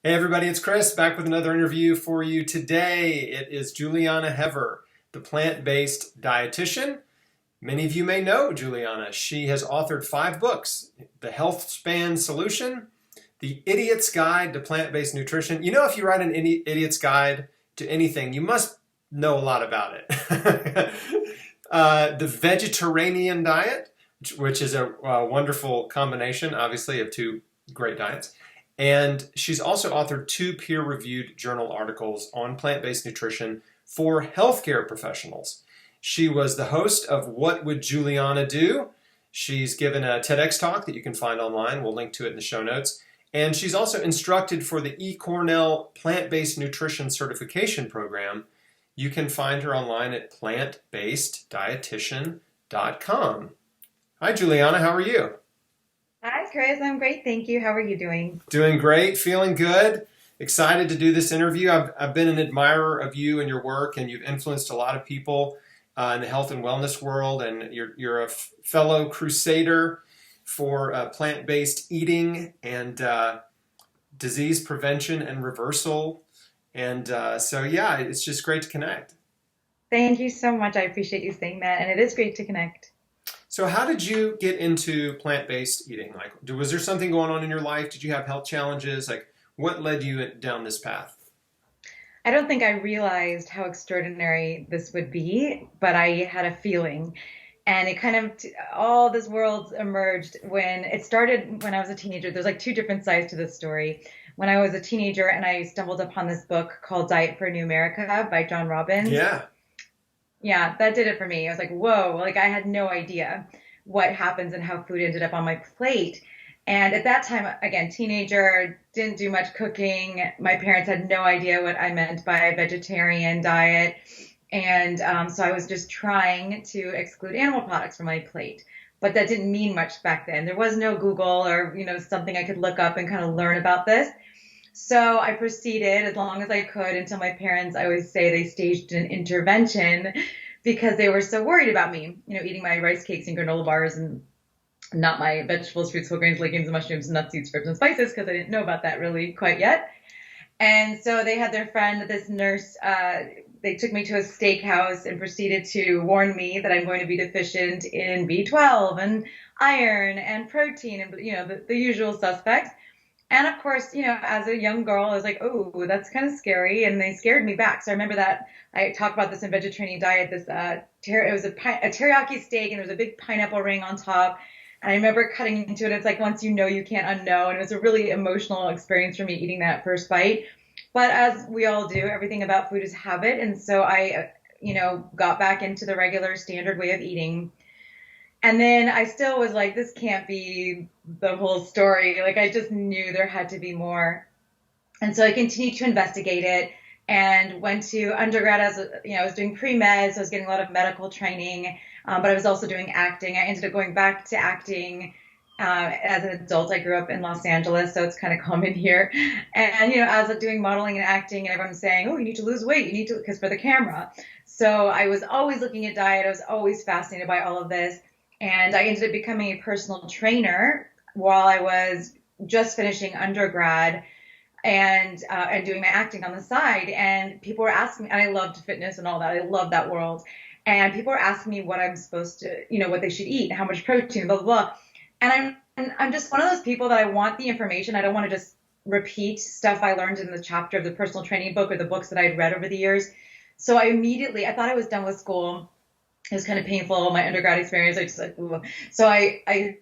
Hey everybody, it's Chris back with another interview for you today. It is Julieanna Hever, the plant-based dietitian. Many of you may know Julieanna. She has authored 5 books: The Health Span Solution, The Idiot's Guide to Plant-Based Nutrition. You know, if you write an idiot's guide to anything, you must know a lot about it. The Vegetarian Diet, which is a wonderful combination, obviously, of 2 great diets. And she's also authored 2 peer-reviewed journal articles on plant-based nutrition for healthcare professionals. She was the host of What Would Julieanna Do? She's given a TEDx talk that you can find online. We'll link to it in the show notes. And she's also instructed for the eCornell Plant-Based Nutrition Certification Program. You can find her online at plantbaseddietitian.com. Hi, Julieanna. How are you? Hi, Chris. I'm great. Thank you. How are you doing? Doing great, feeling good, excited to do this interview. I've been an admirer of you and your work, and you've influenced a lot of people in the health and wellness world, and you're a fellow crusader for plant-based eating and disease prevention and reversal. And so, yeah, it's just great to connect. Thank you so much. I appreciate you saying that, and it is great to connect. So how did you get into plant-based eating? Like, was there something going on in your life? Did you have health challenges? Like, what led you down this path? I don't think I realized how extraordinary this would be, but I had a feeling. And it kind of, all this world emerged when it started when I was a teenager. There's like 2 different sides to this story. When I was a teenager and I stumbled upon this book called Diet for a New America by John Robbins. Yeah. Yeah, that did it for me. I was like, whoa, like I had no idea what happens and how food ended up on my plate. And at that time, again, teenager, didn't do much cooking. My parents had no idea what I meant by a vegetarian diet. And so I was just trying to exclude animal products from my plate. But that didn't mean much back then. There was no Google or, something I could look up and kind of learn about this. So I proceeded as long as I could until my parents, I always say they staged an intervention because they were so worried about me, eating my rice cakes and granola bars and not my vegetables, fruits, whole grains, legumes, mushrooms, nuts, seeds, herbs, and spices because I didn't know about that really quite yet. And so they had their friend, this nurse, they took me to a steakhouse and proceeded to warn me that I'm going to be deficient in B12 and iron and protein and, the usual suspects. And of course, as a young girl, I was like, oh, that's kind of scary. And they scared me back. So I remember that I talked about this in Vegetarian Diet, it was a teriyaki steak and there was a big pineapple ring on top. And I remember cutting into it. It's like, once you know, you can't unknow. And it was a really emotional experience for me eating that first bite. But as we all do, everything about food is habit. And so I, got back into the regular standard way of eating. And then I still was like, this can't be the whole story. Like, I just knew there had to be more. And so I continued to investigate it and went to undergrad as, I was doing pre-med, so I was getting a lot of medical training, but I was also doing acting. I ended up going back to acting as an adult. I grew up in Los Angeles, so it's kind of common here. And, as I was doing modeling and acting, and everyone was saying, oh, you need to lose weight. You need to, because for the camera. So I was always looking at diet. I was always fascinated by all of this. And I ended up becoming a personal trainer while I was just finishing undergrad and doing my acting on the side. And people were asking me, and I loved fitness and all that. I love that world. And people were asking me what I'm supposed to, what they should eat, how much protein, blah, blah, blah. And I'm just one of those people that I want the information. I don't want to just repeat stuff I learned in the chapter of the personal training book or the books that I had read over the years. So I thought I was done with school. It was kind of painful, my undergrad experience. I just like, ooh. So I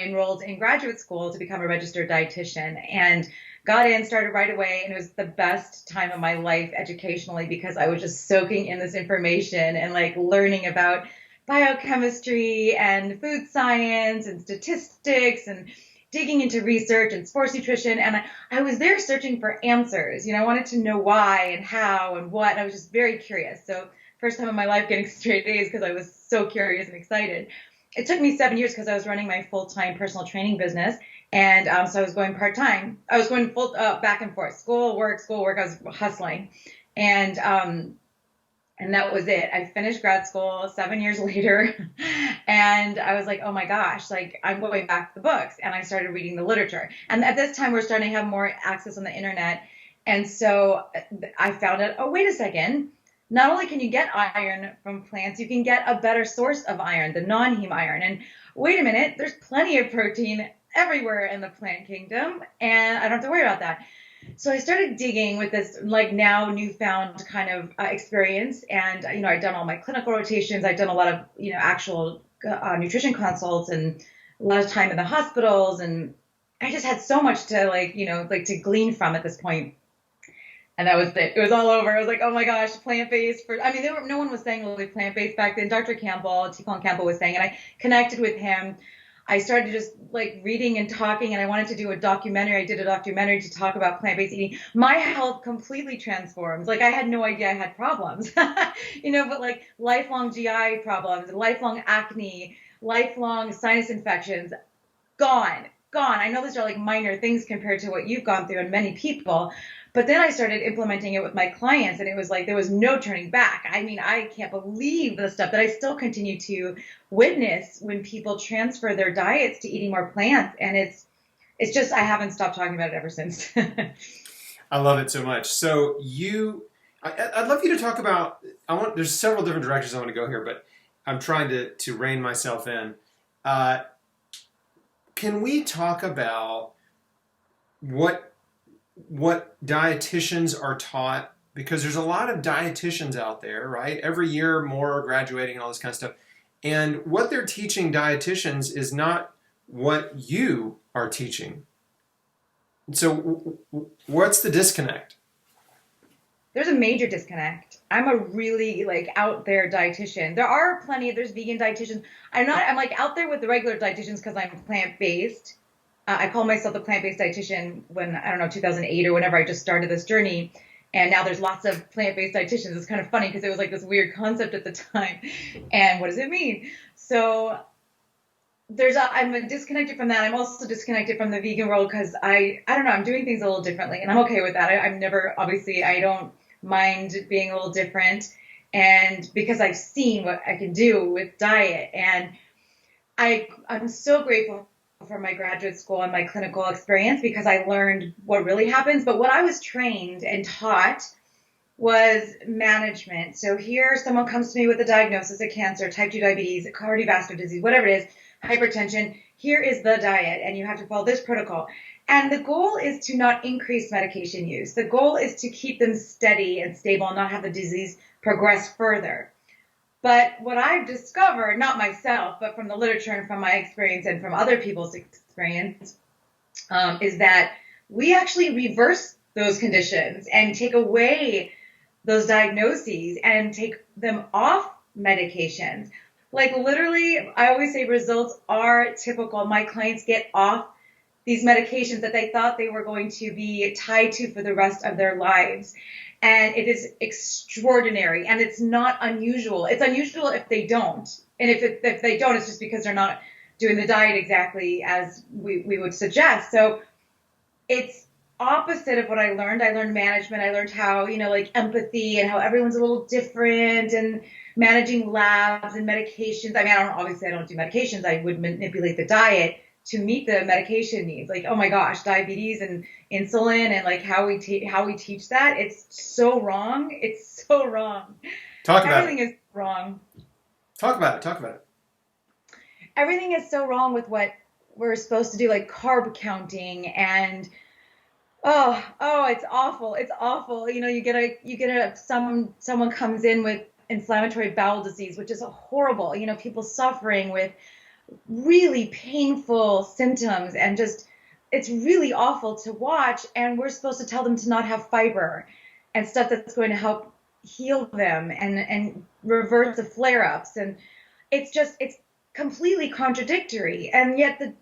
enrolled in graduate school to become a registered dietitian and got in, started right away. And it was the best time of my life educationally because I was just soaking in this information and like learning about biochemistry and food science and statistics and digging into research and sports nutrition. And I was there searching for answers. I wanted to know why and how and what. And I was just very curious. So first time in my life getting straight A's because I was so curious and excited. It took me 7 years because I was running my full-time personal training business. And so I was going part-time. I was going full back and forth, school, work. I was hustling. And And that was it. I finished grad school 7 years later, and I was like, oh my gosh, like I'm going back to the books. And I started reading the literature. And at this time, we're starting to have more access on the internet. And so I found out, oh, wait a second. Not only can you get iron from plants, you can get a better source of iron, the non-heme iron. And wait a minute, there's plenty of protein everywhere in the plant kingdom, and I don't have to worry about that. So I started digging with this like now newfound kind of experience. And, I'd done all my clinical rotations. I'd done a lot of, actual nutrition consults and a lot of time in the hospitals. And I just had so much to like to glean from at this point. And that was it. It was all over. I was like, oh my gosh, plant-based. No one was saying really plant-based back then. Dr. Campbell, T. Colin Campbell was saying, and I connected with him. I started just like reading and talking, and I wanted to do a documentary. I did a documentary to talk about plant-based eating. My health completely transformed. Like I had no idea I had problems, but like lifelong GI problems, lifelong acne, lifelong sinus infections, gone. I know those are like minor things compared to what you've gone through and many people. But then I started implementing it with my clients, and it was like there was no turning back. I mean, I can't believe the stuff that I still continue to witness when people transfer their diets to eating more plants. And it's just, I haven't stopped talking about it ever since. I love it so much. So I'd love you to talk about, there's several different directions I want to go here, but I'm trying to rein myself in. Can we talk about what dietitians are taught? Because there's a lot of dietitians out there, right? Every year more are graduating and all this kind of stuff. And what they're teaching dietitians is not what you are teaching. So what's the disconnect? There's a major disconnect. I'm a really like out there dietitian. There's vegan dietitians. I'm like out there with the regular dietitians because I'm plant-based. I call myself a plant-based dietitian when, 2008 or whenever I just started this journey. And now there's lots of plant-based dietitians. It's kind of funny because it was like this weird concept at the time. And what does it mean? So I'm disconnected from that. I'm also disconnected from the vegan world because I don't know, I'm doing things a little differently. And I'm okay with that. I don't mind being a little different. And because I've seen what I can do with diet. And I'm so grateful for my graduate school and my clinical experience because I learned what really happens. But what I was trained and taught was management. So here someone comes to me with a diagnosis of cancer, type 2 diabetes, cardiovascular disease, whatever it is, hypertension. Here is the diet, and you have to follow this protocol. And the goal is to not increase medication use. The goal is to keep them steady and stable and not have the disease progress further. But what I've discovered, not myself, but from the literature and from my experience and from other people's experience, is that we actually reverse those conditions and take away those diagnoses and take them off medications. Like literally, I always say results are typical. My clients get off these medications that they thought they were going to be tied to for the rest of their lives. And it is extraordinary, and it's not unusual. It's unusual if they don't. And if they don't, it's just because they're not doing the diet exactly as we would suggest. So it's opposite of what I learned. I learned management. I learned how, like empathy and how everyone's a little different and managing labs and medications. I mean, I don't do medications. I would manipulate the diet to meet the medication needs. Like, oh my gosh, diabetes and insulin and like how we teach that. It's so wrong. It's so wrong. Everything is wrong. Talk about it. Everything is so wrong with what we're supposed to do, like carb counting and oh, it's awful. It's awful. Someone comes in with inflammatory bowel disease, which is horrible. People suffering with really painful symptoms and just it's really awful to watch, and we're supposed to tell them to not have fiber and stuff that's going to help heal them and reverse the flare-ups, and it's completely contradictory. And yet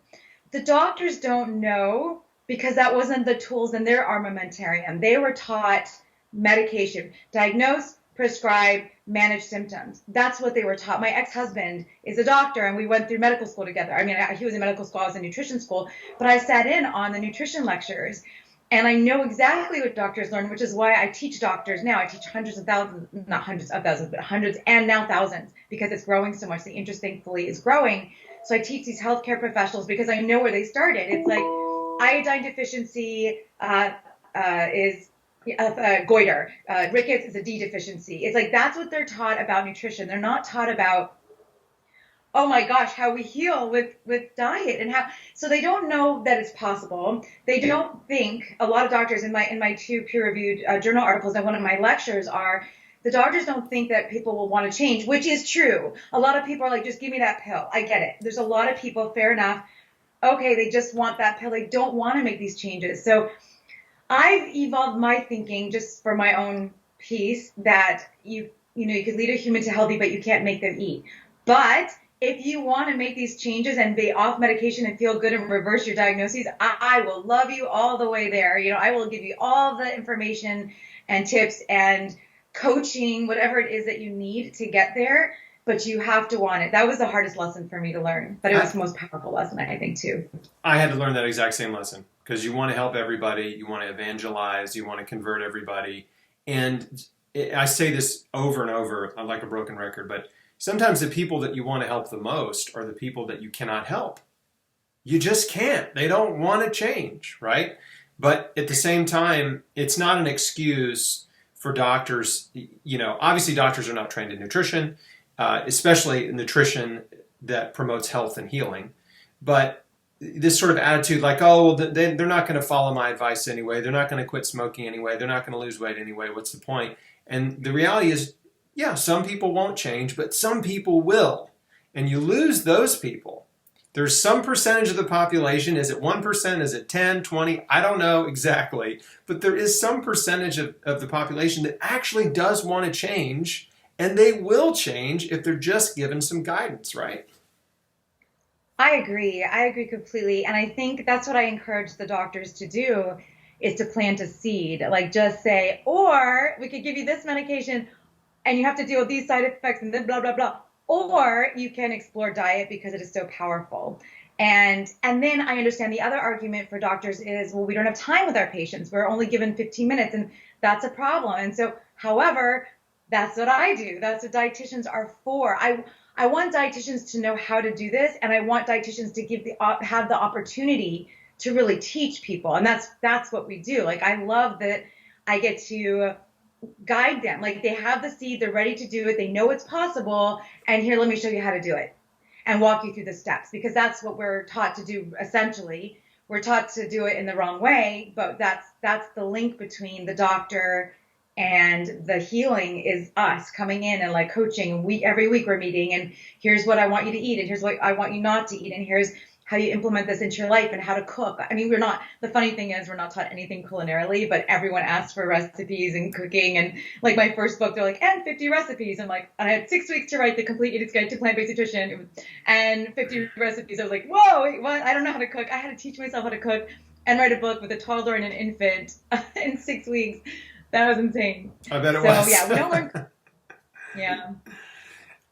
the doctors don't know because that wasn't the tools in their armamentarium. They were taught medication, diagnose, prescribe, manage symptoms. That's what they were taught. My ex-husband is a doctor, and we went through medical school together. I mean, he was in medical school, I was in nutrition school, but I sat in on the nutrition lectures. And I know exactly what doctors learn, which is why I teach doctors now. I teach hundreds of thousands, not hundreds of thousands, but hundreds and now thousands, because it's growing so much. The interest, thankfully, is growing. So I teach these healthcare professionals because I know where they started. It's like iodine deficiency is goiter. Rickets is a D deficiency. It's like that's what they're taught about nutrition. They're not taught about, oh my gosh, how we heal with diet and how, so they don't know that it's possible. They don't think, a lot of doctors in my two peer-reviewed journal articles and one of my lectures are, the doctors don't think that people will want to change, which is true. A lot of people are like, just give me that pill. I get it. There's a lot of people, fair enough. Okay, they just want that pill. They don't want to make these changes. So I've evolved my thinking just for my own piece that you could lead a human to healthy, but you can't make them eat. But if you want to make these changes and be off medication and feel good and reverse your diagnoses, I will love you all the way there. I will give you all the information and tips and coaching, whatever it is that you need to get there, but you have to want it. That was the hardest lesson for me to learn, but it was the most powerful lesson, I think, too. I had to learn that exact same lesson because you want to help everybody, you want to evangelize, you want to convert everybody. And I say this over and over, I'm like a broken record, but sometimes the people that you want to help the most are the people that you cannot help. You just can't. They don't want to change, right? But at the same time, it's not an excuse for doctors. Obviously doctors are not trained in nutrition, especially nutrition that promotes health and healing. But this sort of attitude like, oh, they're not going to follow my advice anyway. They're not going to quit smoking anyway. They're not going to lose weight anyway. What's the point? And the reality is, yeah, some people won't change, but some people will. And you lose those people. There's some percentage of the population. Is it 1%? Is it 10, 20? I don't know exactly. But there is some percentage of the population that actually does want to change. And they will change if they're just given some guidance, right? I agree. I agree completely. And I think that's what I encourage the doctors to do, is to plant a seed. Like just say, or we could give you this medication and you have to deal with these side effects and then blah, blah, blah. Or you can explore diet because it is so powerful. And then I understand the other argument for doctors is, well, we don't have time with our patients. We're only given 15 minutes, and that's a problem. And so, however, that's what I do. That's what dietitians are for. I want dietitians to know how to do this, and I want dietitians to have the opportunity to really teach people. And that's what we do. Like, I love that I get to guide them. Like, they have the seed, they're ready to do it, they know it's possible, and here, let me show you how to do it and walk you through the steps, because that's what we're taught to do. Essentially, we're taught to do it in the wrong way, but that's the link between the doctor and the healing is us coming in and like coaching. Every week we're meeting, and here's what I want you to eat, and here's what I want you not to eat, and here's how you implement this into your life and how to cook. I mean, the funny thing is we're not taught anything culinarily, but everyone asks for recipes and cooking. And like my first book, they're like, and 50 recipes. And like, I had 6 weeks to write the complete Eater's Guide to Plant-Based Nutrition and 50 recipes. I was like, whoa, wait, what? I don't know how to cook. I had to teach myself how to cook and write a book with a toddler and an infant in 6 weeks. That was insane. I bet it was. So yeah, we don't learn. Yeah.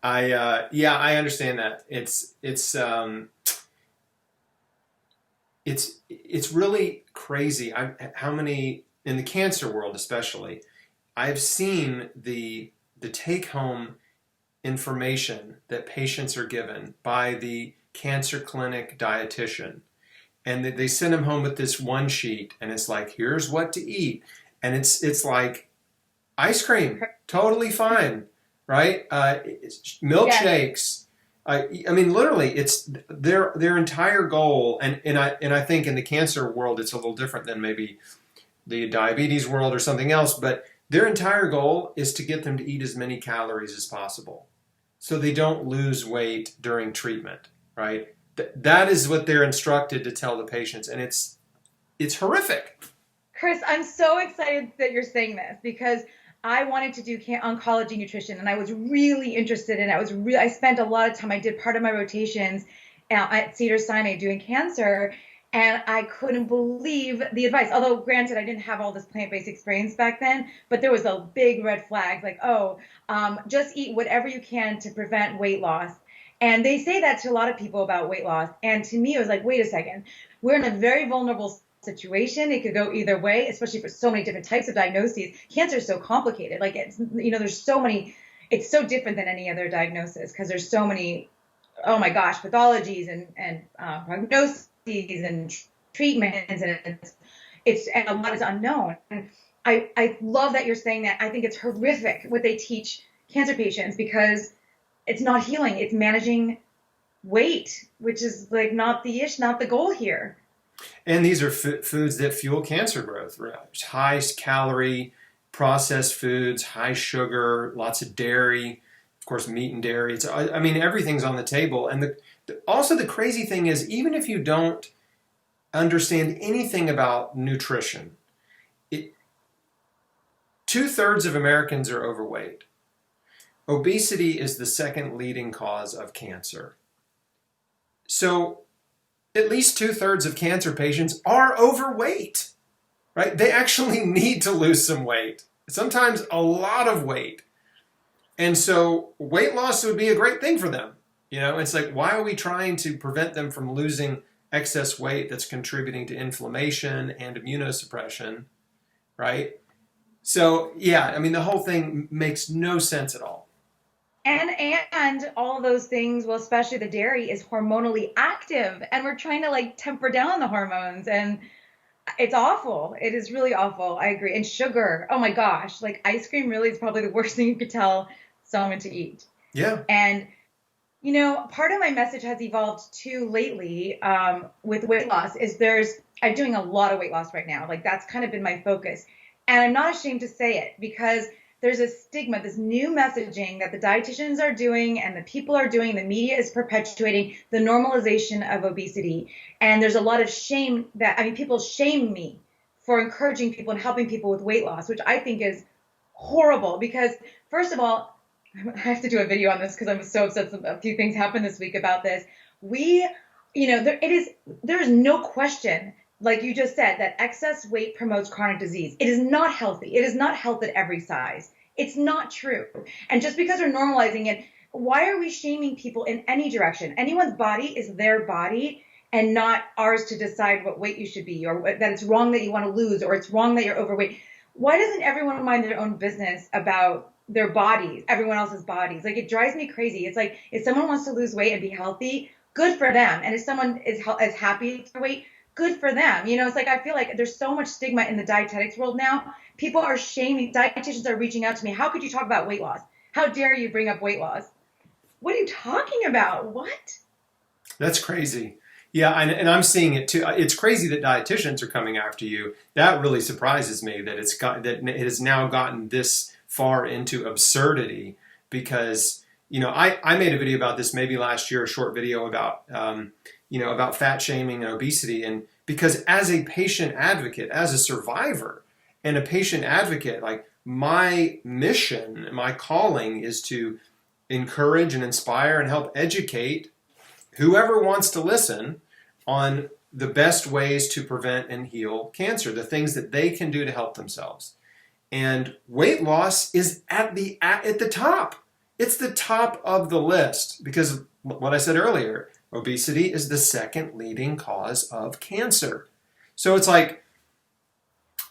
I understand that. It's really crazy. How many in the cancer world, especially, I've seen the take-home information that patients are given by the cancer clinic dietitian, and they send them home with this one sheet, and it's like, here's what to eat, and it's like ice cream, totally fine, right? Milkshakes. I mean, literally, it's their entire goal, and I think in the cancer world it's a little different than maybe the diabetes world or something else, but their entire goal is to get them to eat as many calories as possible so they don't lose weight during treatment, right? That is what they're instructed to tell the patients, and it's horrific. Chris, I'm so excited that you're saying this, because I wanted to do oncology nutrition, and I was really interested in it. I spent a lot of time. I did part of my rotations at Cedars-Sinai doing cancer, and I couldn't believe the advice. Although, granted, I didn't have all this plant-based experience back then, but there was a big red flag, like, just eat whatever you can to prevent weight loss. And they say that to a lot of people about weight loss. And to me, it was like, wait a second, we're in a very vulnerable situation. It could go either way, especially for so many different types of diagnoses. Cancer is so complicated. Like it's, there's so many, it's so different than any other diagnosis because there's so many, oh my gosh, pathologies and prognoses and treatments, and and a lot is unknown. And I love that you're saying that. I think it's horrific what they teach cancer patients because it's not healing, it's managing weight, which is like not the goal here. And these are foods that fuel cancer growth. High calorie, processed foods, high sugar, lots of dairy, of course, meat and dairy. I mean, everything's on the table. And also the crazy thing is, even if you don't understand anything about nutrition, 2/3 of Americans are overweight. Obesity is the second leading cause of cancer. So at least 2/3 of cancer patients are overweight, right? They actually need to lose some weight, sometimes a lot of weight. And so weight loss would be a great thing for them. It's like, why are we trying to prevent them from losing excess weight that's contributing to inflammation and immunosuppression, right? So, yeah, I mean, the whole thing makes no sense at all. And all of those things, well, especially the dairy, is hormonally active, and we're trying to like temper down the hormones, and it's awful. It is really awful. I agree. And sugar, oh my gosh, like ice cream really is probably the worst thing you could tell someone to eat. Yeah. And part of my message has evolved too lately with weight loss is I'm doing a lot of weight loss right now. Like that's kind of been my focus. And I'm not ashamed to say it because there's a stigma, this new messaging that the dietitians are doing and the people are doing, the media is perpetuating the normalization of obesity. And there's a lot of shame people shame me for encouraging people and helping people with weight loss, which I think is horrible because first of all, I have to do a video on this because I'm so upset. A few things happened this week about this. There is no question, like you just said, that excess weight promotes chronic disease. It is not healthy. It is not health at every size. It's not true. And just because we're normalizing it, why are we shaming people in any direction? Anyone's body is their body and not ours to decide what weight you should be or that it's wrong that you want to lose or it's wrong that you're overweight. Why doesn't everyone mind their own business about their bodies, everyone else's bodies? Like, it drives me crazy. It's like, if someone wants to lose weight and be healthy, good for them. And if someone is happy with their weight, good for them. It's like, I feel like there's so much stigma in the dietetics world now. People are shaming, dietitians are reaching out to me. How could you talk about weight loss? How dare you bring up weight loss? What are you talking about? What? That's crazy. Yeah, and I'm seeing it too. It's crazy that dietitians are coming after you. That really surprises me that it has now gotten this far into absurdity because, I made a video about this maybe last year, a short video about, about fat shaming and obesity. And because as a patient advocate, as a survivor and a patient advocate, like my mission, my calling is to encourage and inspire and help educate whoever wants to listen on the best ways to prevent and heal cancer, the things that they can do to help themselves. And weight loss is at the top. It's the top of the list because what I said earlier, obesity is the second leading cause of cancer. So it's like,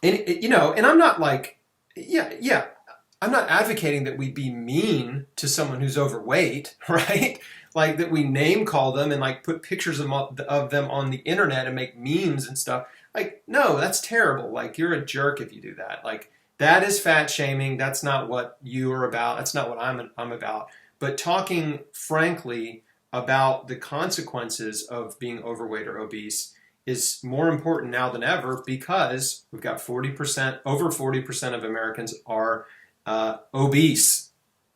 and I'm not like, I'm not advocating that we be mean to someone who's overweight, right? Like that we name call them and like put pictures of them on the internet and make memes and stuff. Like, no, that's terrible. Like, you're a jerk if you do that. Like, that is fat shaming. That's not what you are about. That's not what I'm about. But talking frankly about the consequences of being overweight or obese is more important now than ever because we've got over 40% of Americans are obese.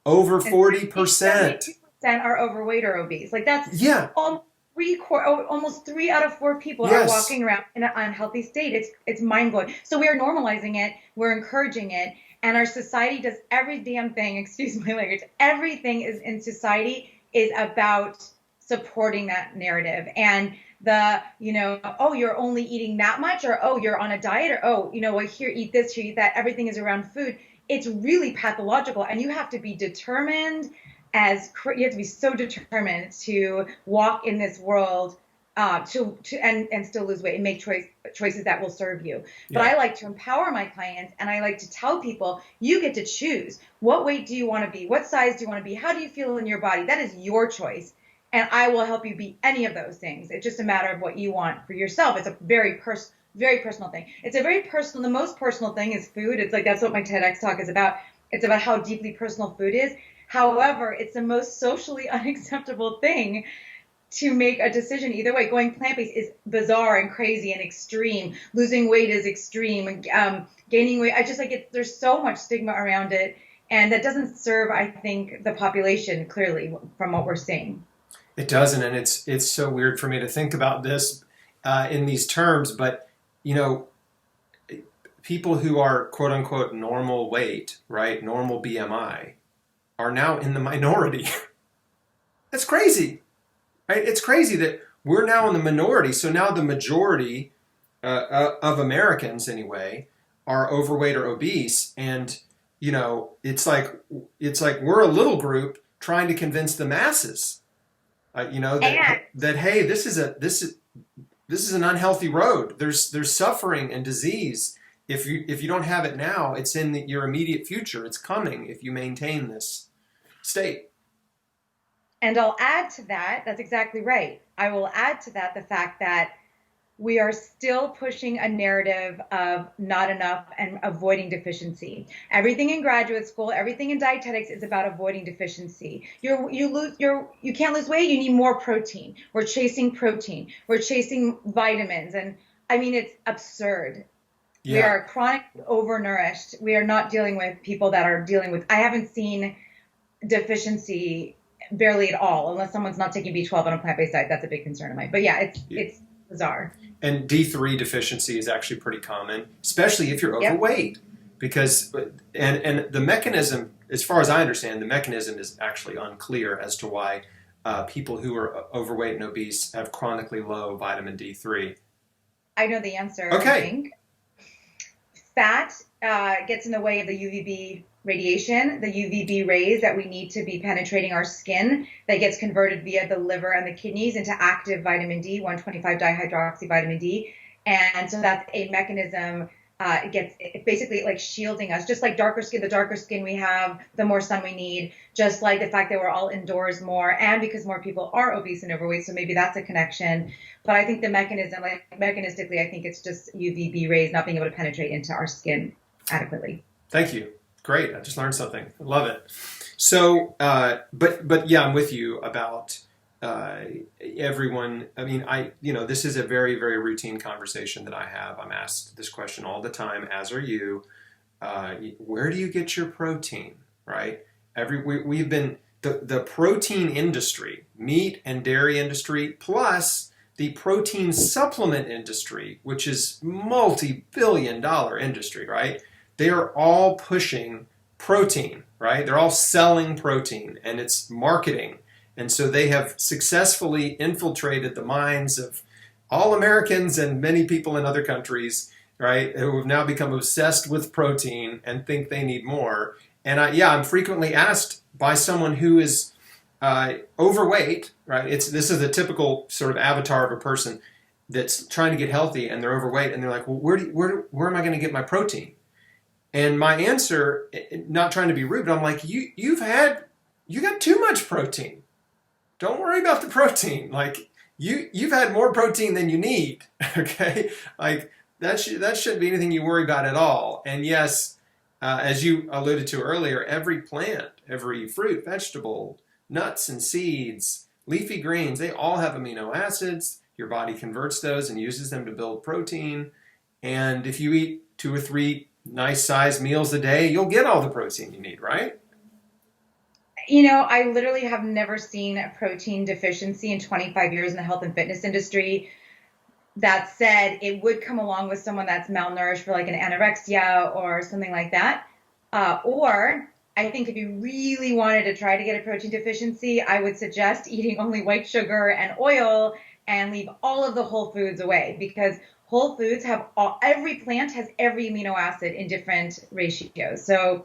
Over 40%. Are overweight or obese. Like that's almost 3 out of 4 people are walking around in an unhealthy state. It's mind blowing. So we are normalizing it. We're encouraging it. And our society does every damn thing, excuse my language, everything is in society is about supporting that narrative. And oh, you're only eating that much, or oh, you're on a diet, or oh, here, eat this, here, eat that. Everything is around food. It's really pathological. And you have to be determined you have to be so determined to walk in this world and still lose weight and make choices that will serve you. But Yeah. I like to empower my clients, and I like to tell people, you get to choose. What weight do you want to be? What size do you want to be? How do you feel in your body? That is your choice. And I will help you be any of those things. It's just a matter of what you want for yourself. It's a very personal thing. It's a very personal, the most personal thing is food. It's like, that's what my TEDx talk is about. It's about how deeply personal food is. However, it's the most socially unacceptable thing to make a decision either way. Going plant-based is bizarre and crazy and extreme. Losing weight is extreme. Gaining weight, I just like it. There's so much stigma around it, and that doesn't serve, I think, the population clearly from what we're seeing. It doesn't, and it's so weird for me to think about this in these terms. But you know, people who are quote unquote normal weight, right, normal BMI, are now in the minority. That's crazy. Right? It's crazy that we're now in the minority. So now the majority of Americans, anyway, are overweight or obese, and you know, it's like we're a little group trying to convince the masses, you know, that hey, this is an unhealthy road. There's suffering and disease. If you don't have it now, it's in your immediate future. It's coming if you maintain this state. And I'll add to that, that's exactly right. I will add to that the fact that we are still pushing a narrative of not enough and avoiding deficiency. Everything in graduate school, everything in dietetics is about avoiding deficiency. You can't lose weight, you need more protein. We're chasing protein. We're chasing vitamins. And I mean, it's absurd. Yeah. We are chronically overnourished. We are not dealing with people that are dealing with, I haven't seen deficiency barely at all, unless someone's not taking B12 on a plant-based diet. That's a big concern of mine. But yeah, it's bizarre. And D3 deficiency is actually pretty common, especially if you're overweight. Yep. Because and the mechanism, as far as I understand, the mechanism is actually unclear as to why people who are overweight and obese have chronically low vitamin D3. I know the answer. Okay. I think fat gets in the way of the UVB radiation, the UVB rays that we need to be penetrating our skin, that gets converted via the liver and the kidneys into active vitamin D, 125 dihydroxy vitamin D. And so that's a mechanism. It's basically like shielding us, just like darker skin. The darker skin we have, the more sun we need, just like the fact that we're all indoors more, and because more people are obese and overweight. So maybe that's a connection. But I think the mechanism, like mechanistically, I think it's just UVB rays not being able to penetrate into our skin adequately. Thank you. Great. I just learned something. I love it. So, but yeah, I'm with you about everyone. I mean, this is a very, very routine conversation that I have. I'm asked this question all the time, as are you. Where do you get your protein? Right? We've been the protein industry, meat and dairy industry, plus the protein supplement industry, which is multi-billion-dollar industry, right? They are all pushing protein, right? They're all selling protein, and it's marketing. And so they have successfully infiltrated the minds of all Americans and many people in other countries, right, who have now become obsessed with protein and think they need more. And I'm frequently asked by someone who is overweight, right? This is a typical sort of avatar of a person that's trying to get healthy, and they're overweight, and they're like, well, where am I going to get my protein? And my answer, not trying to be rude, but I'm like, you got too much protein. Don't worry about the protein. Like you've had more protein than you need. Okay, like that shouldn't be anything you worry about at all. And yes, as you alluded to earlier, every plant, every fruit, vegetable, nuts and seeds, leafy greens, they all have amino acids. Your body converts those and uses them to build protein. And if you eat 2 or 3 nice sized meals a day, you'll get all the protein you need, right? You know, I literally have never seen a protein deficiency in 25 years in the health and fitness industry. That said, it would come along with someone that's malnourished for like an anorexia or something like that. Or I think if you really wanted to try to get a protein deficiency, I would suggest eating only white sugar and oil and leave all of the whole foods away, because whole foods have every plant has every amino acid in different ratios. So,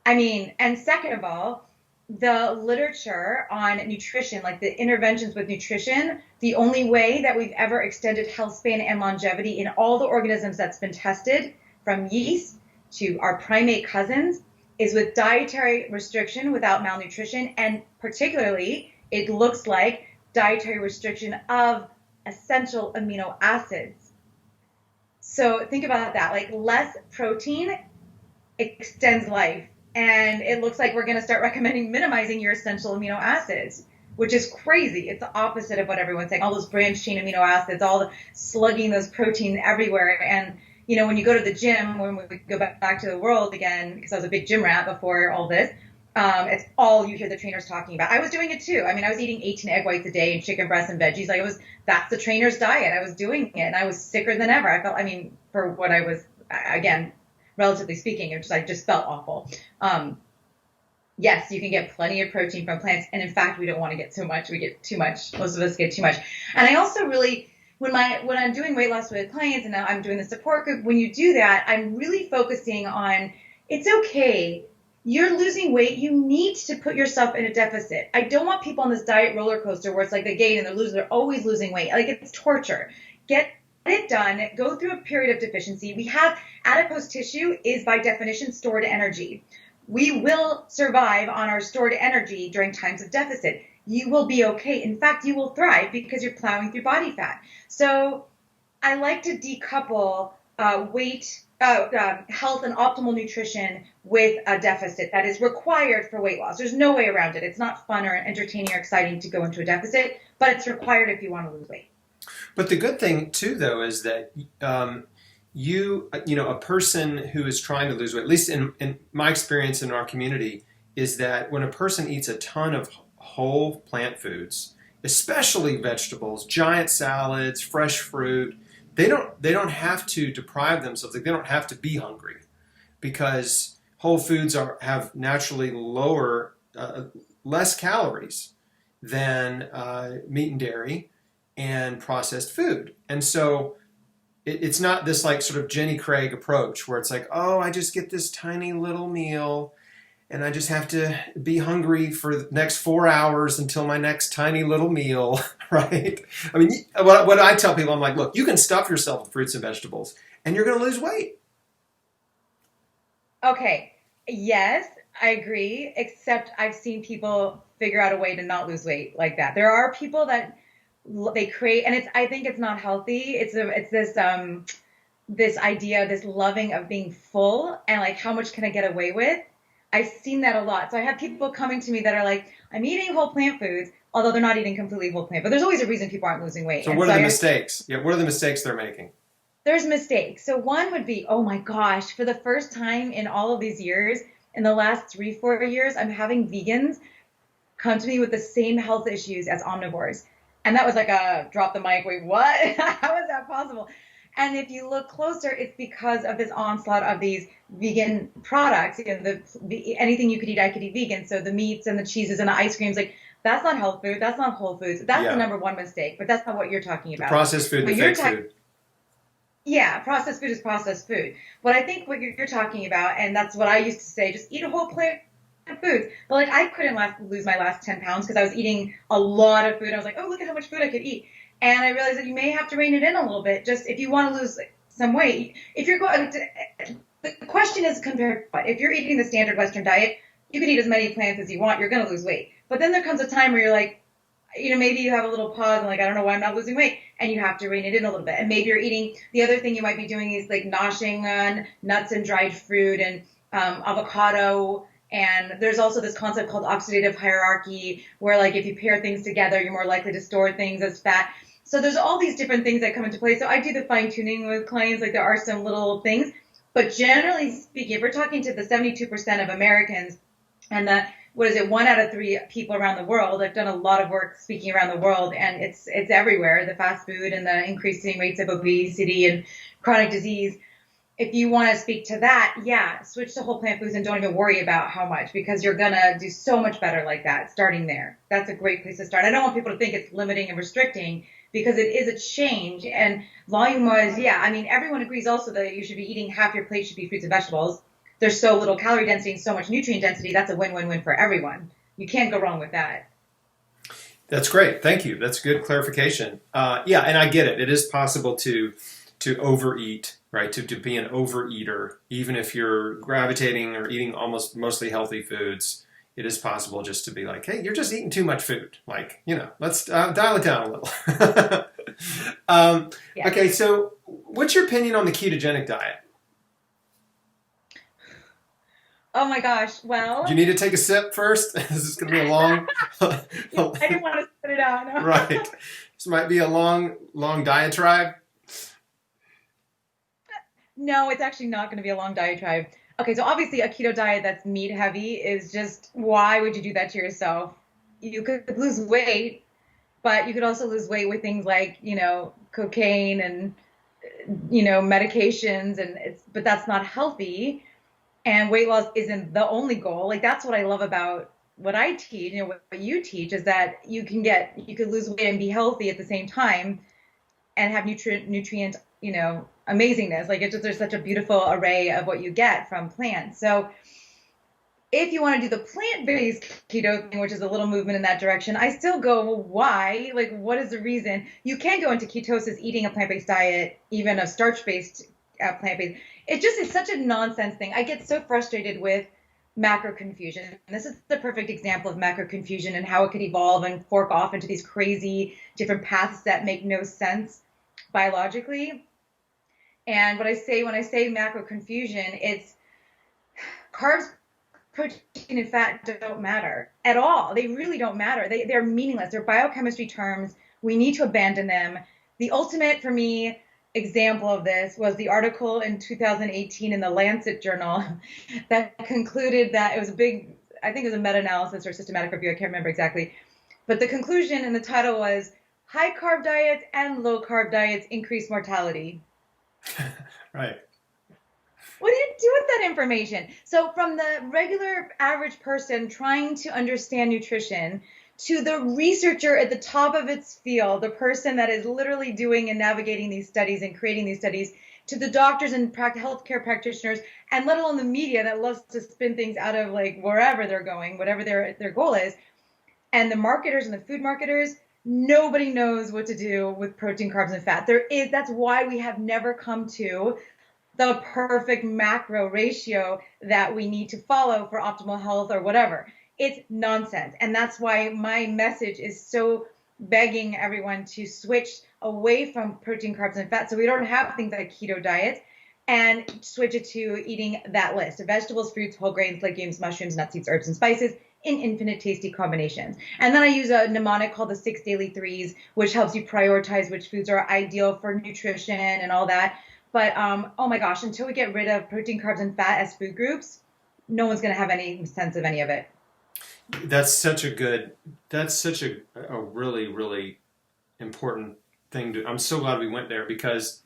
I mean, and second of all, the literature on nutrition, like the interventions with nutrition, the only way that we've ever extended health span and longevity in all the organisms that's been tested, from yeast to our primate cousins, is with dietary restriction without malnutrition. And particularly, it looks like dietary restriction of essential amino acids. So think about that, like less protein extends life. And it looks like we're going to start recommending minimizing your essential amino acids, which is crazy. It's the opposite of what everyone's saying. All those branched chain amino acids, all the slugging those protein everywhere. And, you know, when you go to the gym, when we go back to the world again, because I was a big gym rat before all this, it's all you hear the trainers talking about. I was doing it too. I mean, I was eating 18 egg whites a day and chicken breasts and veggies. Like that's the trainer's diet. I was doing it and I was sicker than ever. I felt, I mean, for what I was, again, relatively speaking, I just felt awful. Yes, you can get plenty of protein from plants. And in fact, we don't want to get so much. We get too much. Most of us get too much. And I also really, when I'm doing weight loss with clients and now I'm doing the support group, when you do that, I'm really focusing on, it's okay. You're losing weight. You need to put yourself in a deficit. I don't want people on this diet roller coaster where it's like they gain and they lose. They're always losing weight. Like it's torture. Get it done. Go through a period of deficiency. We have adipose tissue is by definition stored energy. We will survive on our stored energy during times of deficit. You will be okay. In fact, you will thrive because you're plowing through body fat. So I like to decouple weight, health and optimal nutrition with a deficit that is required for weight loss. There's no way around it. It's not fun or entertaining or exciting to go into a deficit, but it's required if you want to lose weight. But the good thing too, though, is that a person who is trying to lose weight, at least in my experience in our community, is that when a person eats a ton of whole plant foods, especially vegetables, giant salads, fresh fruit, they don't have to deprive themselves. Like they don't have to be hungry, because whole foods have naturally less calories than meat and dairy and processed food. And so it's not this like sort of Jenny Craig approach where it's like, oh, I just get this tiny little meal and I just have to be hungry for the next 4 hours until my next tiny little meal, right? I mean, what I tell people, I'm like, look, you can stuff yourself with fruits and vegetables and you're going to lose weight. Okay, yes, I agree, except I've seen people figure out a way to not lose weight like that. There are people that they create, and I think it's not healthy. It's this idea, this loving of being full and like, how much can I get away with? I've seen that a lot. So I have people coming to me that are like, I'm eating whole plant foods, although they're not eating completely whole plant, but there's always a reason people aren't losing weight. So what are the mistakes? Yeah, what are the mistakes they're making? There's mistakes. So one would be, oh my gosh, for the first time in all of these years, in the last 3-4 years, I'm having vegans come to me with the same health issues as omnivores. And that was like a drop the mic, wait, what? How is that possible? And if you look closer, it's because of this onslaught of these vegan products. You know, anything you could eat, I could eat vegan. So the meats and the cheeses and the ice creams, like that's not health food. That's not whole foods. That's the number one mistake, but that's not what you're talking about. The processed food, the fake food. Yeah, processed food is processed food. But I think what you're talking about, and that's what I used to say, just eat a whole plant of foods. But like I couldn't lose my last 10 pounds because I was eating a lot of food. I was like, oh, look at how much food I could eat. And I realized that you may have to rein it in a little bit, just if you want to lose some weight. If you're going to, the question is compared, if you're eating the standard Western diet, you can eat as many plants as you want, you're going to lose weight. But then there comes a time where you're like, you know, maybe you have a little pause and like, I don't know why I'm not losing weight. And you have to rein it in a little bit. And maybe you're eating, the other thing you might be doing is like noshing on nuts and dried fruit and avocado. And there's also this concept called oxidative hierarchy, where like if you pair things together, you're more likely to store things as fat. So there's all these different things that come into play. So I do the fine tuning with clients, like there are some little things. But generally speaking, if we're talking to the 72% of Americans and the 1 out of 3 people around the world. I've done a lot of work speaking around the world, and it's everywhere, the fast food and the increasing rates of obesity and chronic disease. If you want to speak to that, yeah, switch to whole plant foods and don't even worry about how much, because you're going to do so much better like that, starting there. That's a great place to start. I don't want people to think it's limiting and restricting, because it is a change. And volume-wise, yeah, I mean, everyone agrees also that you should be eating half your plate should be fruits and vegetables. There's so little calorie density and so much nutrient density. That's a win-win-win for everyone. you can't go wrong with that. That's great. Thank you. That's good clarification. Yeah, and I get it. It is possible to overeat, right? To be an overeater, even if you're gravitating or eating almost mostly healthy foods. It is possible just to be like, hey, you're just eating too much food. Like, let's dial it down a little. Yeah. Okay, so what's your opinion on the ketogenic diet? Oh my gosh. Do Well, you need to take a sip first? This is going to be a long, I didn't want to spit it out. No. right. This might be a long diatribe. No, it's actually not going to be a long diatribe. Okay, so obviously a keto diet that's meat heavy is just, why would you do that to yourself? You could lose weight, but you could also lose weight with things like, cocaine and, medications, but that's not healthy. And weight loss isn't the only goal. Like, that's what I love about what I teach, what you teach, is that you could lose weight and be healthy at the same time and have nutrient, amazingness. Like, there's such a beautiful array of what you get from plants. So if you want to do the plant-based keto thing, which is a little movement in that direction, I still go, well, why? Like, what is the reason? You can go into ketosis eating a plant-based diet, even a starch-based plant-based. It just is such a nonsense thing. I get so frustrated with macro confusion. And this is the perfect example of macro confusion and how it could evolve and fork off into these crazy different paths that make no sense biologically. And what I say when I say macro confusion, it's carbs, protein, and fat don't matter at all. They really don't matter. They're meaningless. They're biochemistry terms. We need to abandon them. The ultimate, for me, example of this was the article in 2018 in the Lancet journal that concluded that it was I think it was a meta-analysis or systematic review, I can't remember exactly, but the conclusion in the title was high carb diets and low carb diets increase mortality. Right. What do you do with that information? So from the regular average person trying to understand nutrition to the researcher at the top of its field, the person that is literally doing and navigating these studies and creating these studies, to the doctors and healthcare practitioners, and let alone the media that loves to spin things out of like wherever they're going, whatever their goal is, and the marketers and the food marketers, nobody knows what to do with protein, carbs, and fat. That's why we have never come to the perfect macro ratio that we need to follow for optimal health or whatever. It's nonsense. And that's why my message is so begging everyone to switch away from protein, carbs, and fat so we don't have things like keto diet, and switch it to eating that list of vegetables, fruits, whole grains, legumes, mushrooms, nuts, seeds, herbs, and spices in infinite tasty combinations. And then I use a mnemonic called the 6 Daily Threes, which helps you prioritize which foods are ideal for nutrition and all that. But oh my gosh, until we get rid of protein, carbs, and fat as food groups, no one's going to have any sense of any of it. That's such a really, really important thing I'm so glad we went there, because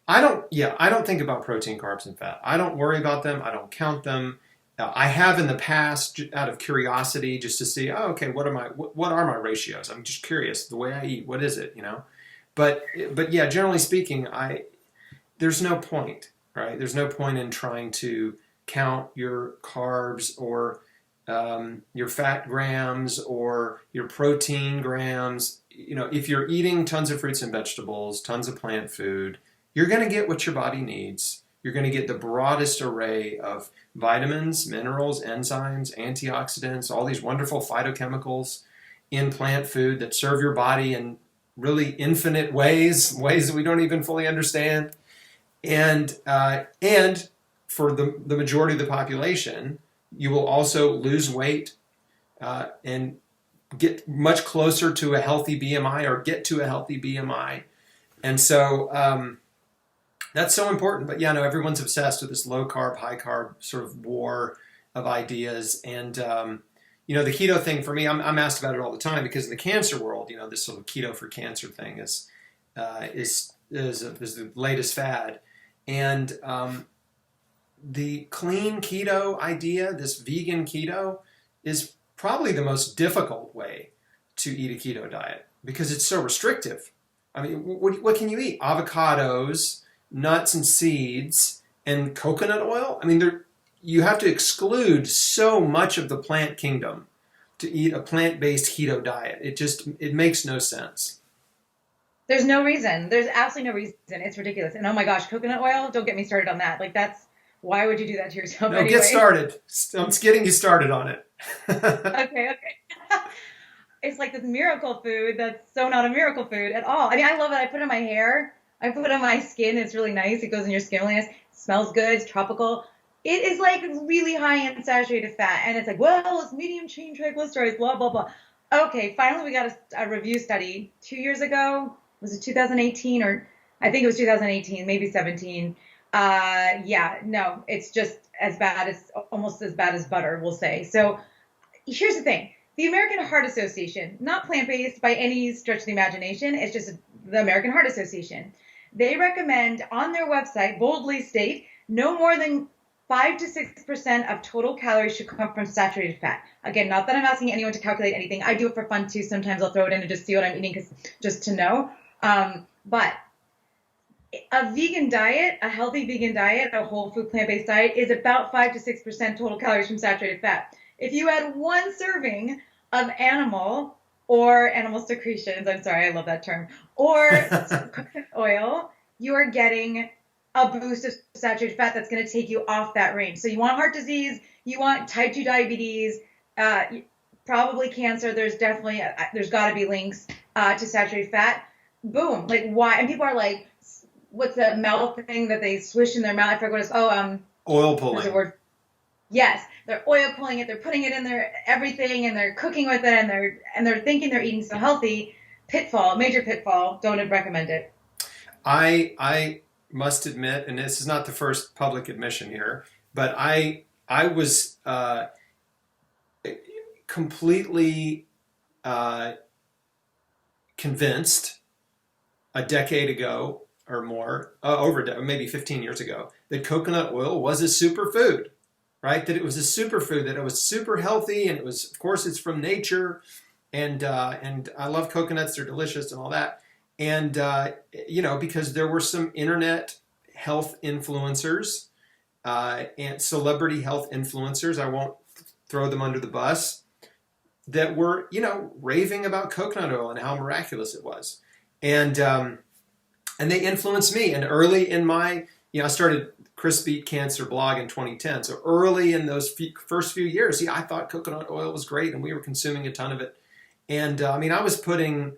I don't think about protein, carbs, and fat. I don't worry about them. I don't count them. I have in the past out of curiosity, just to see, okay, what are my ratios? I'm just curious, the way I eat, what is it, But yeah, generally speaking, there's no point, right? There's no point in trying to count your carbs or your fat grams or your protein grams. If you're eating tons of fruits and vegetables, tons of plant food, you're going to get what your body needs. You're going to get the broadest array of vitamins, minerals, enzymes, antioxidants, all these wonderful phytochemicals in plant food that serve your body in really infinite ways that we don't even fully understand. And for the majority of the population, you will also lose weight and get much closer to a healthy BMI, or get to a healthy BMI. And so that's so important. But yeah, no, everyone's obsessed with this low carb, high carb sort of war of ideas. And the keto thing for me, I'm asked about it all the time, because in the cancer world, this sort of keto for cancer thing is the latest fad. And the clean keto idea, this vegan keto, is probably the most difficult way to eat a keto diet, because it's so restrictive. I mean, what can you eat? Avocados, nuts and seeds, and coconut oil? I mean, you have to exclude so much of the plant kingdom to eat a plant-based keto diet. It makes no sense. There's no reason. There's absolutely no reason. It's ridiculous. And oh my gosh, coconut oil, don't get me started on that. Like why would you do that to yourself No, anyway? get started. I'm getting you started on it. Okay. It's like this miracle food that's so not a miracle food at all. I mean, I love it. I put it on my hair. I put it on my skin. It's really nice. It goes in your skin really nice. It smells good. It's tropical. It is like really high in saturated fat. And it's like, well, it's medium chain triglycerides, blah, blah, blah. Okay, finally we got a review study 2 years ago. Was it 2018 or I think it was 2018, maybe 17. Yeah, no, it's just almost as bad as butter, we'll say. So here's the thing. The American Heart Association, not plant-based by any stretch of the imagination, it's just the American Heart Association. They recommend on their website, boldly state, no more than 5 to 6% of total calories should come from saturated fat. Again, not that I'm asking anyone to calculate anything. I do it for fun too. Sometimes I'll throw it in and just see what I'm eating just to know. But a vegan diet, a healthy vegan diet, a whole food plant-based diet is about 5 to 6% total calories from saturated fat. If you add one serving of animal secretions, I'm sorry, I love that term, or coconut oil, you are getting a boost of saturated fat that's going to take you off that range. So you want heart disease, you want type 2 diabetes, probably cancer. There's got to be links to saturated fat. Boom. Like why? And people are like, what's that mouth thing that they swish in their mouth? I forget what it's. Oil pulling. What's the word? Yes, they're oil pulling it. They're putting it in their everything, and they're cooking with it, and they're thinking they're eating so healthy. Pitfall, major pitfall. Don't recommend it. I must admit, and this is not the first public admission here, but I was completely convinced a decade ago or more, maybe 15 years ago, that coconut oil was a superfood, right? That it was a superfood, that it was super healthy, and it was, of course, it's from nature, and I love coconuts, they're delicious and all that. And, because there were some internet health influencers and celebrity health influencers, I won't throw them under the bus, that were, raving about coconut oil and how miraculous it was. And they influenced me. And early in my, I started chrisbeatcancer blog in 2010. So early in those first few years, I thought coconut oil was great, and we were consuming a ton of it. And I was putting,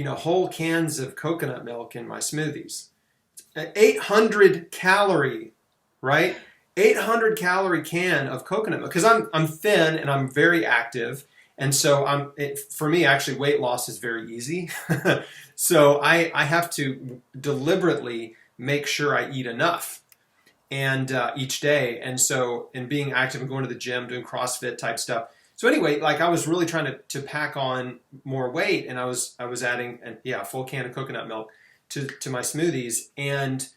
whole cans of coconut milk in my smoothies. 800 calorie, right? 800 calorie can of coconut milk. Because I'm thin and I'm very active. And so for me, actually, weight loss is very easy. So I have to deliberately make sure I eat enough and each day. And so in being active and going to the gym, doing CrossFit type stuff. So anyway, like I was really trying to pack on more weight, and I was adding a full can of coconut milk to my smoothies. And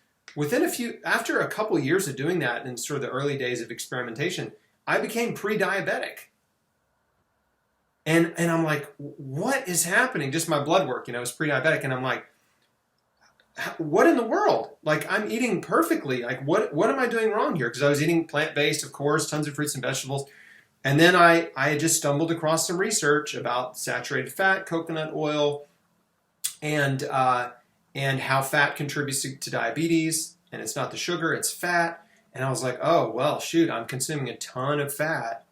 after a couple years of doing that, in sort of the early days of experimentation, I became pre-diabetic. And I'm like, what is happening? Just my blood work, was pre-diabetic. And I'm like, what in the world? Like, I'm eating perfectly. Like, what am I doing wrong here? Because I was eating plant-based, of course, tons of fruits and vegetables. And then I had just stumbled across some research about saturated fat, coconut oil, and how fat contributes to diabetes. And it's not the sugar, it's fat. And I was like, oh, well, shoot, I'm consuming a ton of fat.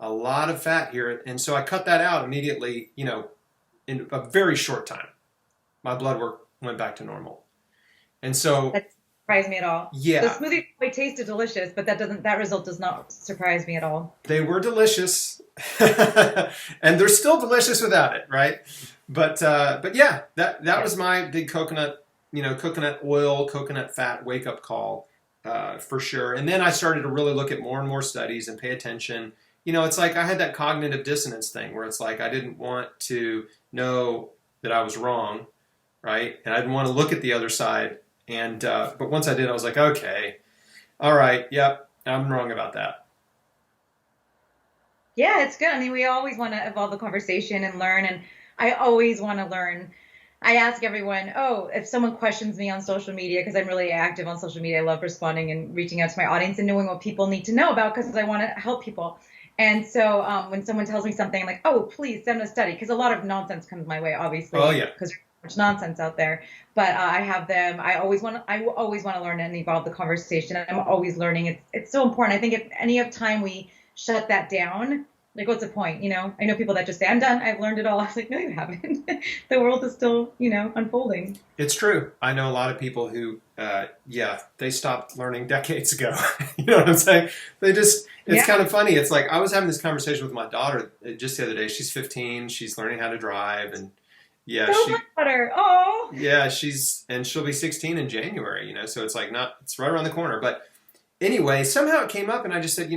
A lot of fat here. And so I cut that out immediately, in a very short time. My blood work went back to normal. And so that surprised me at all. Yeah. The smoothie probably tasted delicious, but that result does not surprise me at all. They were delicious. And they're still delicious without it, right? But yeah, that was my big coconut oil, coconut fat wake up call, for sure. And then I started to really look at more and more studies and pay attention. It's like I had that cognitive dissonance thing where it's like I didn't want to know that I was wrong, right? And I didn't want to look at the other side. And but once I did, I was like, okay, all right, yep, I'm wrong about that. Yeah, it's good. I mean, we always want to evolve the conversation and learn, and I always want to learn. I ask everyone, if someone questions me on social media, because I'm really active on social media, I love responding and reaching out to my audience and knowing what people need to know about, because I want to help people. And so when someone tells me something, I'm like, oh, please send a study, because a lot of nonsense comes my way, Oh obviously, yeah. because there's so much nonsense out there. But I have them. I always want to learn and evolve the conversation. I'm always learning. It's so important. I think if any of time we shut that down, like, what's the point? I know people that just say, I'm done. I've learned it all. I was like, no, you haven't. The world is still, unfolding. It's true. I know a lot of people who, they stopped learning decades ago. You know what I'm saying? It's Yeah. kind of funny. It's like I was having this conversation with my daughter just the other day. She's 15. She's learning how to drive, and yeah, So much better. Oh. she'll be 16 in January. So it's like it's right around the corner. But anyway, somehow it came up, and I just said,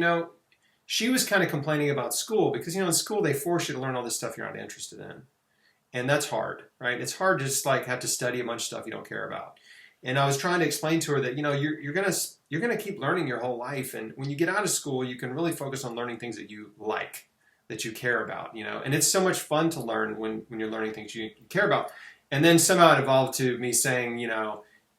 she was kind of complaining about school because in school they force you to learn all this stuff you're not interested in. And that's hard, right? It's hard to just like have to study a bunch of stuff you don't care about. And I was trying to explain to her that you're gonna keep learning your whole life, and when you get out of school, you can really focus on learning things that you like, that you care about. And it's so much fun to learn when you're learning things you care about. And then somehow it evolved to me saying,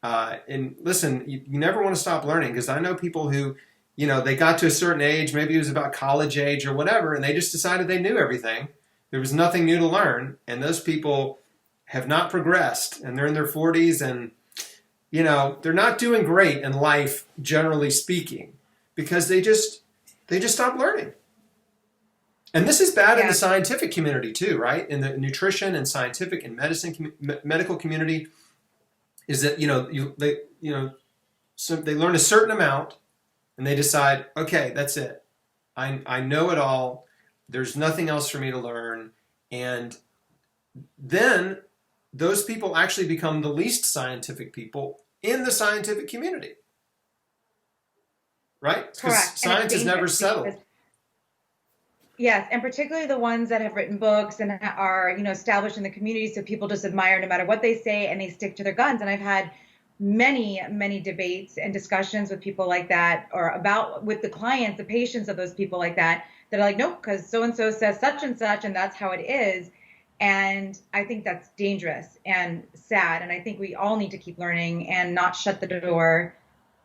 and listen, you never want to stop learning, because I know people who, they got to a certain age, maybe it was about college age or whatever, and they just decided they knew everything. There was nothing new to learn, and those people have not progressed, and they're in their 40s, and they're not doing great in life, generally speaking, because they just stopped learning. And this is bad in the scientific community too, right? In the nutrition and scientific and medical community, is that so they learn a certain amount, and they decide, okay, that's it. I know it all. There's nothing else for me to learn. And then those people actually become the least scientific people in the scientific community. Right? Because science is never settled. Yes, and particularly the ones that have written books and are, established in the community, so people just admire no matter what they say, and they stick to their guns. And I've had many, many debates and discussions with people like that, or with the clients, the patients of those people like that are like, nope, because so-and-so says such and such, and that's how it is. And I think that's dangerous and sad. And I think we all need to keep learning and not shut the door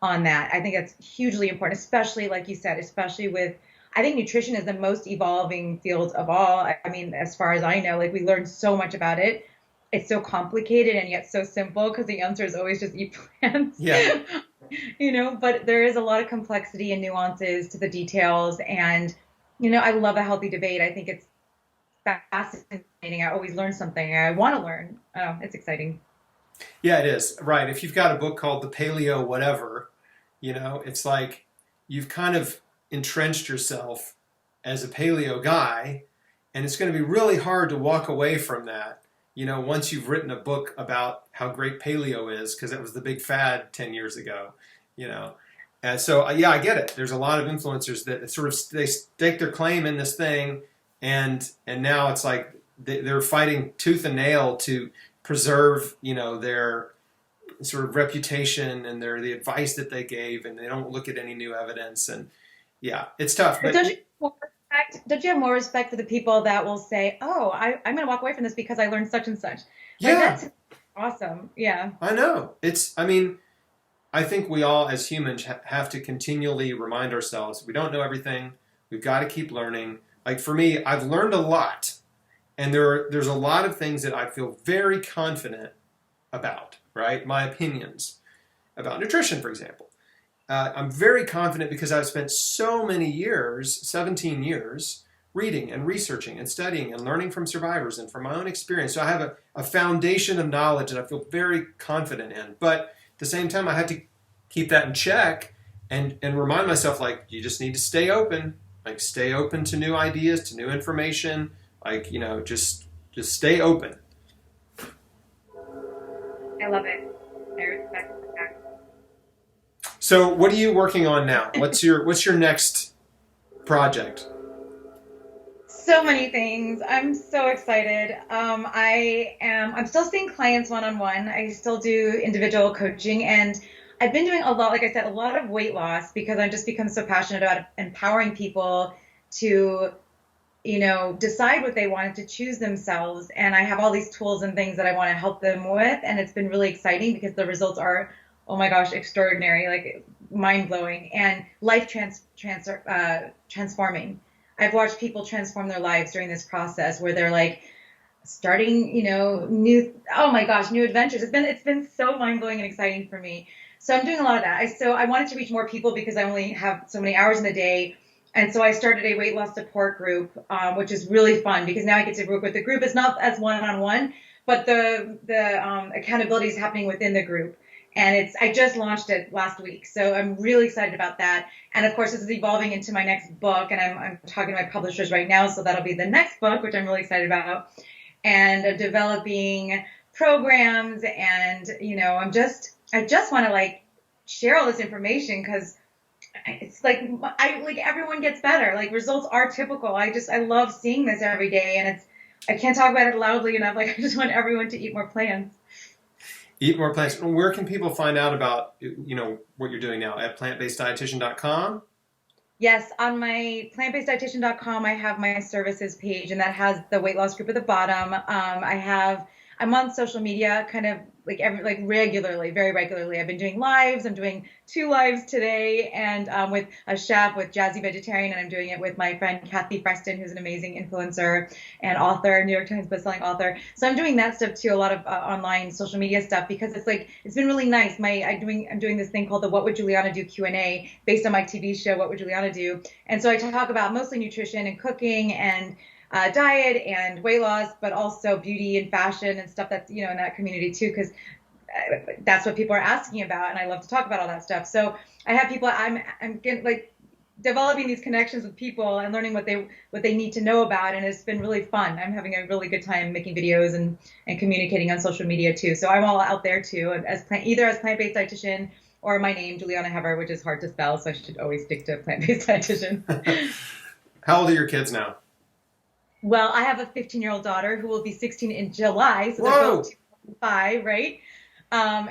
on that. I think that's hugely important, especially, like you said, I think nutrition is the most evolving field of all. I mean, as far as I know, like, we learn so much about it. It's so complicated and yet so simple, because the answer is always just eat plants. Yeah. But there is a lot of complexity and nuances to the details. And, I love a healthy debate. I think it's fascinating. I always learn something. I want to learn. Oh, it's exciting. Yeah, it is. Right. If you've got a book called The Paleo Whatever, it's like you've kind of entrenched yourself as a paleo guy, and it's going to be really hard to walk away from that, once you've written a book about how great paleo is, because that was the big fad 10 years ago, And so, I get it. There's a lot of influencers that sort of, they stake their claim in this thing, and now it's like they're fighting tooth and nail to preserve, their sort of reputation and the advice that they gave, and they don't look at any new evidence. And yeah, it's tough. But don't you have more respect for the people that will say, oh, I'm going to walk away from this because I learned such and such? Yeah. That's awesome. Yeah. I know. I think we all as humans have to continually remind ourselves we don't know everything. We've got to keep learning. Like, for me, I've learned a lot, and there's a lot of things that I feel very confident about, right? My opinions about nutrition, for example. I'm very confident because I've spent so many years, 17 years, reading and researching and studying and learning from survivors and from my own experience. So I have a foundation of knowledge that I feel very confident in. But at the same time, I have to keep that in check and remind myself, like, you just need to stay open. Like, stay open to new ideas, to new information. Like, just stay open. I love it. I respect that. So what are you working on now? What's your next project? So many things. I'm so excited. I'm still seeing clients one-on-one. I still do individual coaching, and I've been doing a lot, like I said, a lot of weight loss, because I've just become so passionate about empowering people to, decide what they wanted, to choose themselves. And I have all these tools and things that I want to help them with. And it's been really exciting because the results are, oh my gosh, extraordinary, like mind blowing and life transforming. I've watched people transform their lives during this process where they're like starting, oh my gosh, new adventures. It's been so mind-blowing and exciting for me. So I'm doing a lot of that. So I wanted to reach more people because I only have so many hours in the day. And so I started a weight loss support group, which is really fun because now I get to work with the group. It's not as one-on-one, but the accountability is happening within the group. And I just launched it last week. So I'm really excited about that. And of course, this is evolving into my next book. And I'm talking to my publishers right now. So that'll be the next book, which I'm really excited about. And developing programs. And, I just want to like share all this information because it's like everyone gets better. Like results are typical. I love seeing this every day. And I can't talk about it loudly enough. Like I just want everyone to eat more plants. Eat more plants. Where can people find out about, what you're doing now? At plantbaseddietitian.com? Yes, on my plantbaseddietitian.com, I have my services page, and that has the weight loss group at the bottom. I'm on social media kind of regularly, very regularly. I've been doing lives. I'm doing 2 lives today, and with a chef, with Jazzy Vegetarian, and I'm doing it with my friend Kathy Preston, who's an amazing influencer and author, New York Times bestselling author. So I'm doing that stuff too, a lot of online social media stuff, because it's been really nice. I'm doing this thing called the What Would Julieanna Do Q&A based on my TV show What Would Julieanna Do, and so I talk about mostly nutrition and cooking and diet and weight loss, but also beauty and fashion and stuff that's, in that community too, because that's what people are asking about. And I love to talk about all that stuff. So I have people, I'm getting, developing these connections with people and learning what they need to know about. And it's been really fun. I'm having a really good time making videos and communicating on social media too. So I'm all out there too, either as plant-based dietitian or my name, Julieanna Hever, which is hard to spell. So I should always stick to plant-based dietitian. How old are your kids now? Well, I have a 15-year-old daughter who will be 16 in July, so they're Whoa! both 5, right?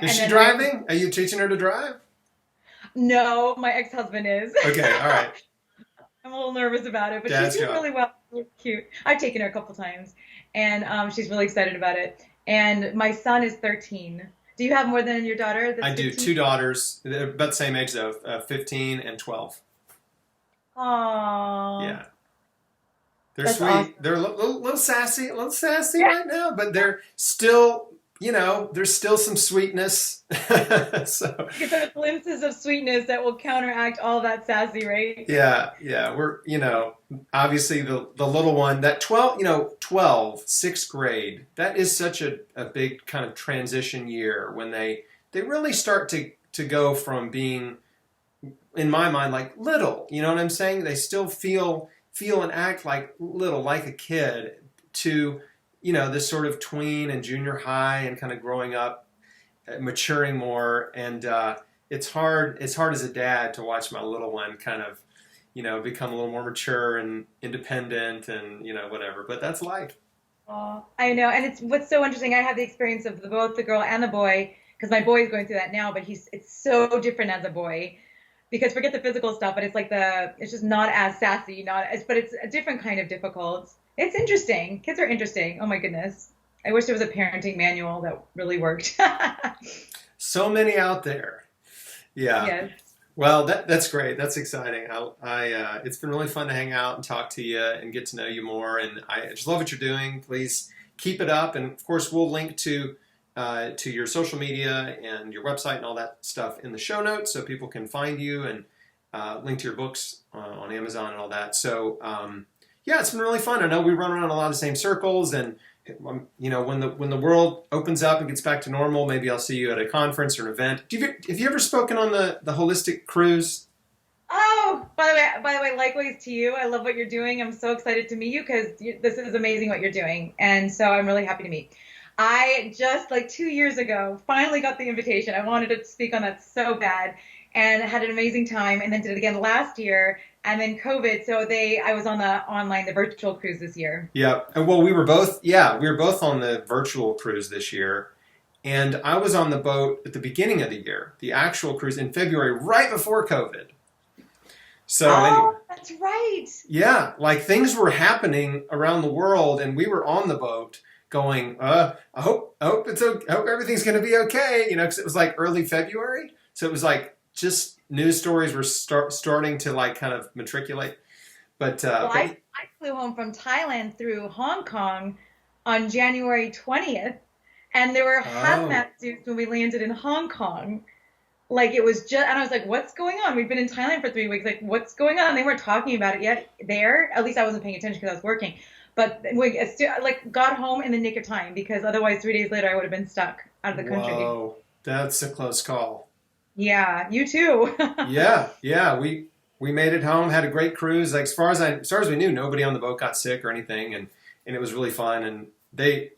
Is she driving? Are you teaching her to drive? No, my ex-husband is. Okay, all right. I'm a little nervous about it, but she's doing really well. Really cute. I've taken her a couple times, and she's really excited about it. And my son is 13. Do you have more than your daughter? I do. 2 daughters. They're about the same age, though, 15 and 12. Aww. Yeah. They're That's sweet. awesome. They're a little sassy right now, but they're still, there's still some sweetness. So Get those glimpses of sweetness that will counteract all that sassy, right? yeah. We're, obviously the little one, that 12, 6th grade, that is such a big kind of transition year when they really start to go from being, in my mind, like little, you know what I'm saying? They still feel and act like little, like a kid, to, this sort of tween and junior high and kind of growing up, maturing more. And it's hard as a dad to watch my little one kind of, become a little more mature and independent and, whatever. But that's life. Oh, I know. And what's so interesting, I have the experience of both the girl and the boy, because my boy is going through that now, but it's so different as a boy. Because forget the physical stuff, but it's just not as sassy, but it's a different kind of difficult. It's interesting. Kids are interesting. Oh my goodness. I wish there was a parenting manual that really worked. So many out there. Yeah. Yes. Well, that's great. That's exciting. It's been really fun to hang out and talk to you and get to know you more. And I just love what you're doing. Please keep it up. And of course, we'll link to your social media and your website and all that stuff in the show notes so people can find you and link to your books on Amazon and all that. So, it's been really fun. I know we run around a lot of the same circles, and when the world opens up and gets back to normal, maybe I'll see you at a conference or an event. Have you ever spoken on the holistic cruise? Oh, by the way, likewise to you. I love what you're doing. I'm so excited to meet you because this is amazing what you're doing, and so I'm really happy to meet. I just 2 years ago finally got the invitation. I wanted to speak on that so bad, and had an amazing time, and then did it again last year, and then COVID. So I was on the virtual cruise this year. Yeah. Well, we were both on the virtual cruise this year. And I was on the boat at the beginning of the year, the actual cruise in February, right before COVID. So anyway, that's right. Yeah. Things were happening around the world, and we were on the boat going, I hope it's okay. I hope everything's going to be okay. Because it was early February. So it was just news stories were starting to kind of matriculate. But I flew home from Thailand through Hong Kong on January 20th, and there were Oh, hazmat suits when we landed in Hong Kong. Like it was just, and I was like, what's going on? We've been in Thailand for 3 weeks. Like, what's going on? And they weren't talking about it yet there. At least I wasn't paying attention because I was working. But we like got home in the nick of time because otherwise 3 days later I would have been stuck out of the country. whoa. That's a close call. Yeah, you too. Yeah, yeah. We made it home, had a great cruise. Like as far as we knew, nobody on the boat got sick or anything, and it was really fun. And they,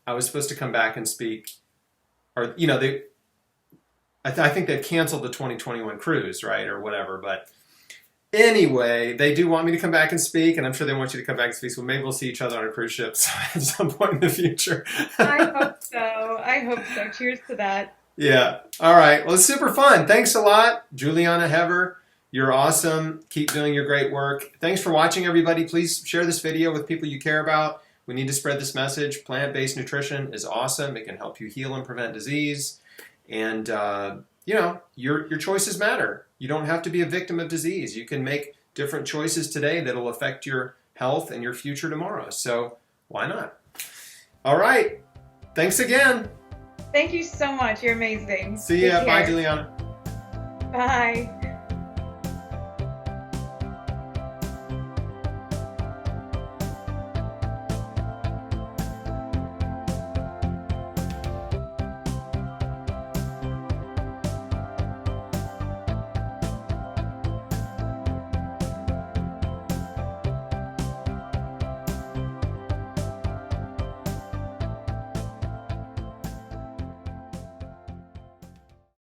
I was supposed to come back and speak, or I think they've canceled the 2021 cruise, right, or whatever. But anyway, they do want me to come back and speak, and I'm sure they want you to come back and speak. So maybe we'll see each other on a cruise ship at some point in the future. I hope so. I hope so. Cheers to that. Yeah. All right. Well, it's super fun. Thanks a lot, Julieanna Hever. You're awesome. Keep doing your great work. Thanks for watching, everybody. Please share this video with people you care about. We need to spread this message. Plant-based nutrition is awesome. It can help you heal and prevent disease. And, your choices matter. You don't have to be a victim of disease. You can make different choices today that'll affect your health and your future tomorrow. So why not? All right. Thanks again. Thank you so much. You're amazing. See Take ya. Bye, care. Juliana. Bye.